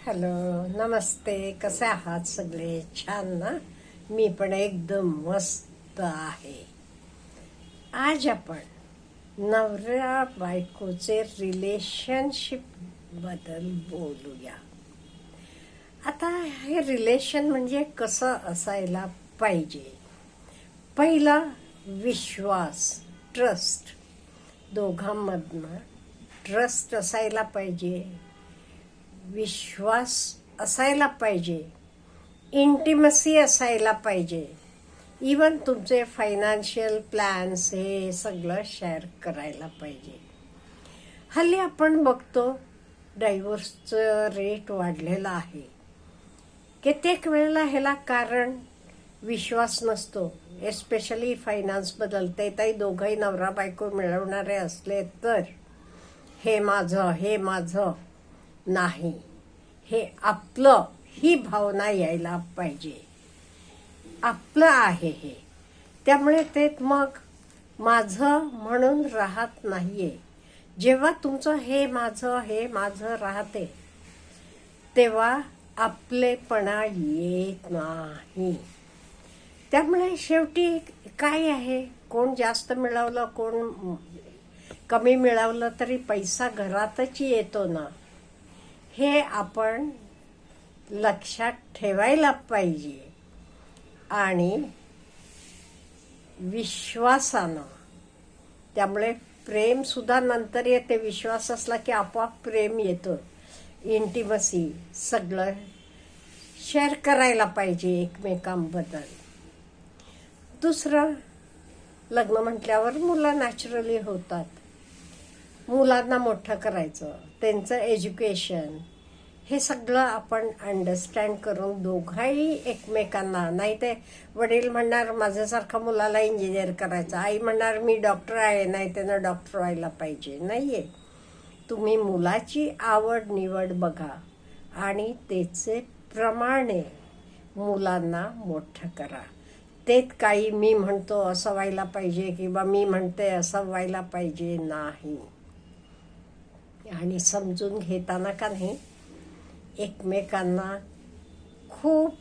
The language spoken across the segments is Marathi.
हॅलो, नमस्ते. कसे आहात सगळे? छान ना? मी पण एकदम मस्त आहे. आज आपण नवरा बायकोचे रिलेशनशिप बद्दल बोलूया. आता हे रिलेशन म्हणजे कसं असायला पाहिजे? पहिला, विश्वास, ट्रस्ट. दोघांमधनं ट्रस्ट असायला पाहिजे, विश्वास असायला पाहिजे, इंटिमसी असायला पाहिजे. इवन तुमचे फायनान्शियल प्लॅन्स हे सगळं शेअर करायला पाहिजे. हल्ली आपण बघतो डायव्होर्सचं रेट वाढलेला आहे. कित्येक वेळेला ह्याला कारण विश्वास नसतो. एस्पेशली फायनान्स बदलते. ताई दोघंही नवरा बायको मिळवणारे असले तर हे माझं नाही, हे आपलं, ही भावना यायला पाहिजे. आपलं आहे हे. त्यामुळे ते मग माझं म्हणून राहत नाहीये. जेव्हा तुमचं हे माझं राहते तेव्हा आपलेपणा येत नाही. त्यामुळे शेवटी काय आहे, कोण जास्त मिळवलं कोण कमी मिळवलं तरी पैसा घरातच येतो ना, हे आपण लक्षात ठेवायला पाहिजे. आणि विश्वासानं, त्यामुळे प्रेम सुद्धा नंतर येते. विश्वास असला की आपोआप प्रेम येतं. इंटिमसी सगळं शेअर करायला पाहिजे एकमेकांबद्दल. दुसरं, लग्न म्हटल्यावर मुलं नॅचरली होतात. मुलांना मोठं करायचं, त्यांचं एज्युकेशन, हे सगळं आपण अंडरस्टँड करून दोघाही एकमेकांना, नाही ते वडील म्हणणार माझ्यासारखा मुलाला इंजिनियर करायचं, आई म्हणणार मी डॉक्टर आहे, नाही त्यानं डॉक्टर व्हायला पाहिजे. नाहीये. तुम्ही मुलाची आवड निवड बघा आणि त्याचे प्रमाणे मुलांना मोठं करा. तेच काही मी म्हणतो असं व्हायला पाहिजे किंवा मी म्हणते असं व्हायला पाहिजे नाही. आणि समजून घेताना का नाही, एकमेकांना खूप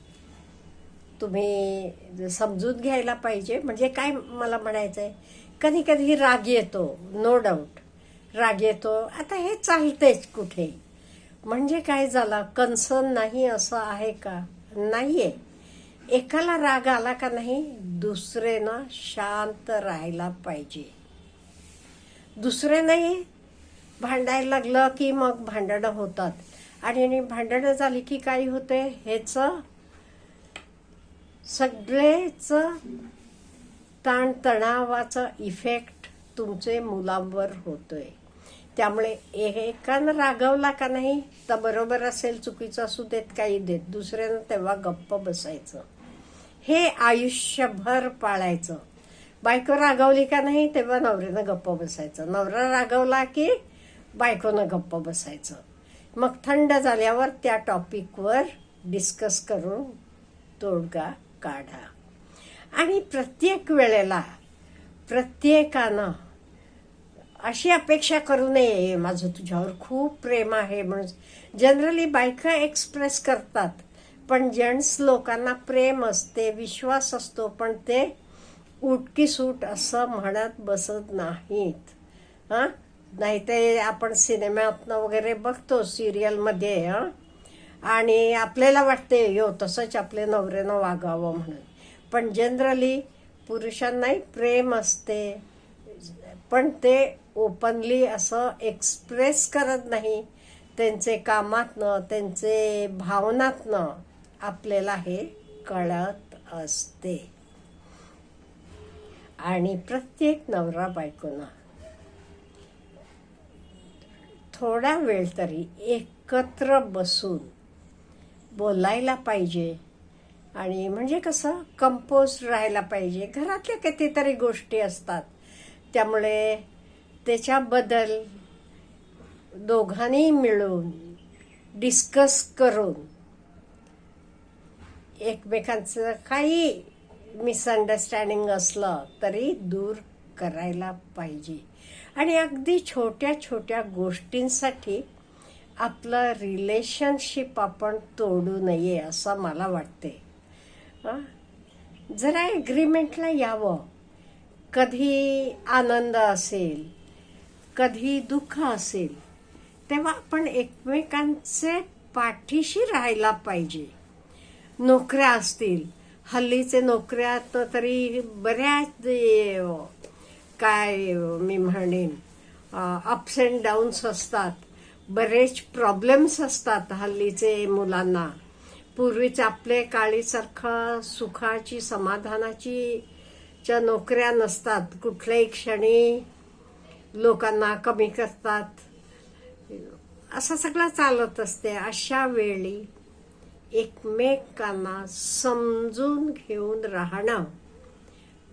तुम्ही समजून घ्यायला पाहिजे. म्हणजे काय मला म्हणायचं आहे, कधी कधी राग येतो, नो डाऊट राग येतो. आता हे चालतेच कुठे. म्हणजे काय झालं, कन्सर्न नाही असं आहे का? नाहीये. एकाला राग आला का नाही, दुसरेनं शांत राहायला पाहिजे. दुसरे नाही भांडायला लागलं की मग भांडणं होतात. आणि भांडणं झाली की काय होते, हेच सगळेच ताणतणावाचा इफेक्ट तुमचे मुलांवर होतोय. त्यामुळे एकानं रागवला का नाही तर बरोबर असेल, चुकीचं असू देत, काही देत, दुसऱ्यानं तेव्हा गप्प बसायचं. हे आयुष्यभर पाळायचं. बायको रागवली का नाही तेव्हा नवऱ्यानं गप्प बसायचं, नवरा रागवला की बायकोनं गप्प बसायचं. मग थंड झाल्यावर त्या टॉपिकवर डिस्कस करून तोडगा काढा. आणि प्रत्येक वेळेला प्रत्येकानं अशी अपेक्षा करू नये माझं तुझ्यावर खूप प्रेम आहे म्हणून. जनरली बायका एक्सप्रेस करतात, पण जेंट्स लोकांना प्रेम असते, विश्वास असतो, पण ते उटकी सूट असं म्हणत बसत नाहीत. हां, नाही ते आपण सिनेमातनं वगैरे बघतो, सिरियलमध्ये. आणि आपल्याला वाटते यो तसंच आपल्या नवऱ्यानं वागावं म्हणून. पण जनरली पुरुषांनाही प्रेम असते, पण ते ओपनली असं एक्सप्रेस करत नाही. त्यांचे कामातनं, त्यांचे भावनातनं आपल्याला हे कळत असते. आणि प्रत्येक नवरा बायकोनं थोडा वेळ तरी एकत्र बसून बोलायला पाहिजे. आणि म्हणजे कसं, कंपोज राहायला पाहिजे. घरातल्या कितीतरी गोष्टी असतात, त्यामुळे त्याच्याबद्दल दोघांनी मिळून डिस्कस करून एकमेकांचं काही मिसअंडरस्टँडिंग असलं तरी दूर करायला पाहिजे. आणि अगदी छोट्या छोट्या गोष्टींसाठी आपलं रिलेशनशिप आपण तोडू नये असं मला वाटते. जरा ॲग्रीमेंटला यावं. कधी आनंद असेल, कधी दुःख असेल, तेव्हा आपण एकमेकांचे पाठीशी राहायला पाहिजे. नोकऱ्या असतील, हल्लीचे नोकऱ्यात तरी बऱ्याच काय मी म्हणेन अप्स अँड डाऊन्स असतात, बरेच प्रॉब्लेम्स असतात हल्लीचे मुलांना. पूर्वीच आपले काळीसारखं सुखाची समाधानाची च्या नोकऱ्या नसतात. कुठल्याही क्षणी लोकांना कमी करतात, असं सगळं चालत असते. अशा वेळी एकमेकांना समजून घेऊन राहणं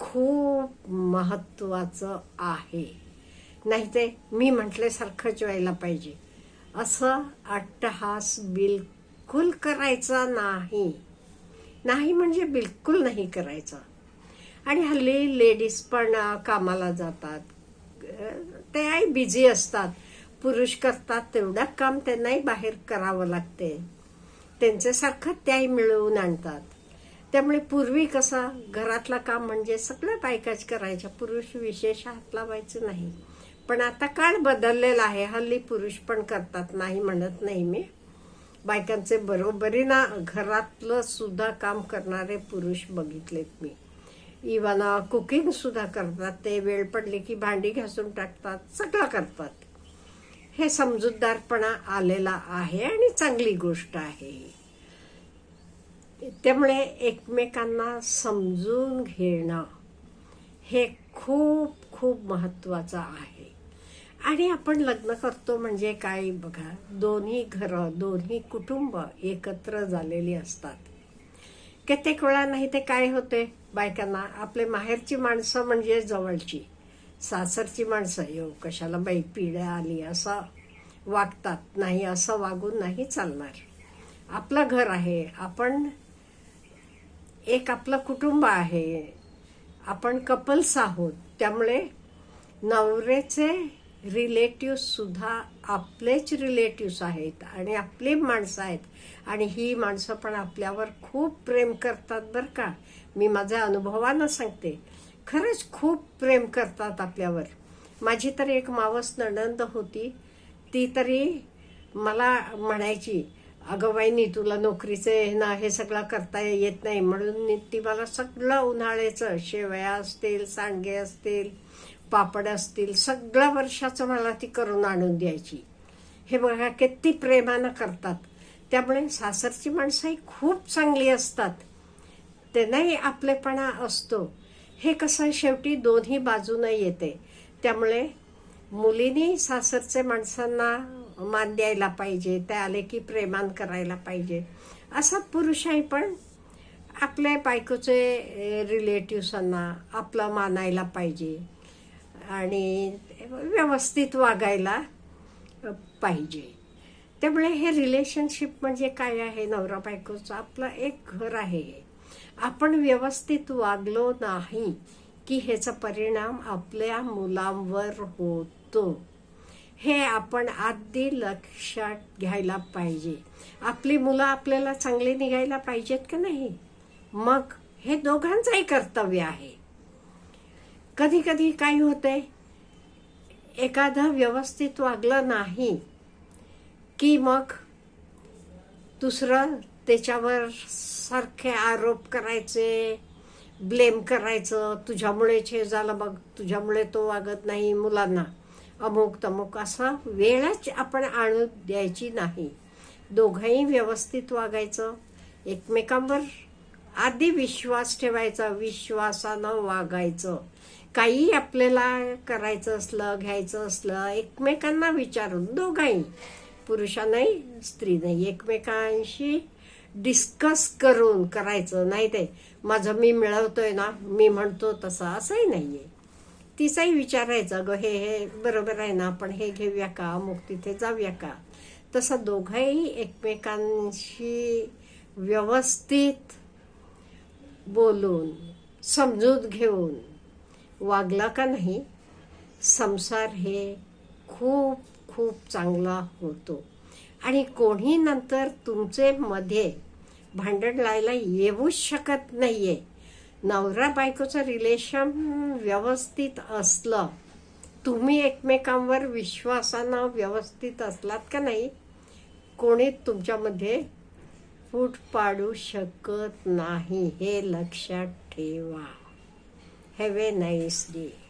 खूप महत्वाचं आहे. नाही ते मी म्हटल्यासारखंच व्हायला पाहिजे असं अट्टहास बिलकुल करायचा नाही. नाही म्हणजे बिलकुल नाही करायचा. आणि हल्ली लेडीज पण कामाला जातात, ते बिझी असतात. पुरुष करतात तेवढं काम त्यांनाही बाहेर करावं लागते. त्यांच्यासारखं त्याही मिळवून आणतात. त्यामुळे पूर्वी कसं घरातलं काम म्हणजे सगळ्या बायकाच करायच्या, पुरुष विशेष हात लावायचं नाही. पण आता काळ बदललेला आहे. हल्ली पुरुष पण करतात, नाही म्हणत नाही मी. बायकांचे बरोबरीनं घरातलं सुद्धा काम करणारे पुरुष बघितलेत मी. इवन कुकिंग सुद्धा करतात. ते वेळ पडली की भांडी घासून टाकतात, सगळं करतात. हे समजूतदारपणा आलेला आहे आणि चांगली गोष्ट आहे. त्यामुळे एकमेकांना समजून घेणं हे खूप खूप महत्वाचं आहे. आणि आपण लग्न करतो म्हणजे काय बघा, दोन्ही घरं, दोन्ही कुटुंब एकत्र झालेली असतात. कित्येक वेळा नाही ते काय होते, बायकांना आपले माहेरची माणसं म्हणजे जवळची, सासरची माणसं येऊ कशाला बाई पिढ्या आली असं वागतात. नाही, असं वागून नाही चालणार. आपलं घर आहे, आपण एक आपलं कुटुंब आहे, आपण कपल्स आहोत. त्यामुळे नवऱ्याचे रिलेटिव्ह सुद्धा आपलेच रिलेटिव्स आहेत आणि आपली माणसं आहेत. आणि ही माणसं पण आपल्यावर खूप प्रेम करतात बरं का. मी माझ्या अनुभवानं सांगते, खरंच खूप प्रेम करतात आपल्यावर. माझी तर एक मावस नणंद होती, ती तरी मला म्हणायची, अगं बाईनी तुला नोकरीचे ना हे सगळं करता येत नाही म्हणून ती मला सगळं उन्हाळ्याचं शेवया असतील, सांडगे असतील, पापड असतील, सगळं वर्षाचं मला ती करून आणून द्यायची. हे बघा किती प्रेमानं करतात. त्यामुळे सासरची माणसंही खूप चांगली असतात, त्यांनाही आपलेपणा असतो. हे कसं शेवटी दोन्ही बाजूने येते. त्यामुळे मुलींनी सासरचे माणसांना मान द्यायला पाहिजे, ते आले की प्रेमान करायला पाहिजे. असं पुरुषही पण आपल्या बायकोचे रिलेटिव्सांना आपलं मानायला पाहिजे आणि व्यवस्थित वागायला पाहिजे. त्यामुळे हे रिलेशनशिप म्हणजे काय आहे, नवरा बायकोचं आपलं एक घर आहे. आपण व्यवस्थित वागलो नाही की ह्याचा परिणाम आपल्या मुलांवर होतो. हे आपण आधी लक्षात घ्यायला पाहिजे. आपली मुलं आपल्याला चांगली निघायला पाहिजेत का नाही, मग हे दोघांचंही कर्तव्य आहे. कधी कधी काय होतंय, एखादं व्यवस्थित वागलं नाही की मग दुसरं त्याच्यावर सारखे आरोप करायचे, ब्लेम करायचं, तुझ्यामुळेच हे झालं बघ, तुझ्यामुळे तो वागत नाही मुलांना, अमुक तमुक. असं वेळच आपण आणू द्यायची नाही. दोघंही व्यवस्थित वागायचं, एकमेकांवर आधी विश्वास ठेवायचा, विश्वासानं वागायचं. काही आपल्याला करायचं असलं, घ्यायचं असलं, एकमेकांना विचारून, दोघंही पुरुषांनाही स्त्रीनाही एकमेकांशी डिस्कस करून करायचं. नाही ते माझं मी मिळवतोय ना, मी म्हणतो तसं, असंही नाहीये. तिचाही विचारायचं, ग हे बरोबर आहे ना, आपण हे घेऊया का, अमुक तिथे जाऊया का. तसं दोघंही एकमेकांशी व्यवस्थित बोलून समजूत घेऊन वागला का नाही, संसार हे खूप खूप चांगला होतो. आणि कोणी नंतर तुमचे मध्ये भांडण लायला येऊच शकत नाहीये. नवरा बायकोचं रिलेशन व्यवस्थित असलं, तुम्ही एकमेकांवर विश्वासानं व्यवस्थित असलात का नाही, कोणी तुमच्यामध्ये फूट पाडू शकत नाही. हे लक्षात ठेवा. Have a nice day.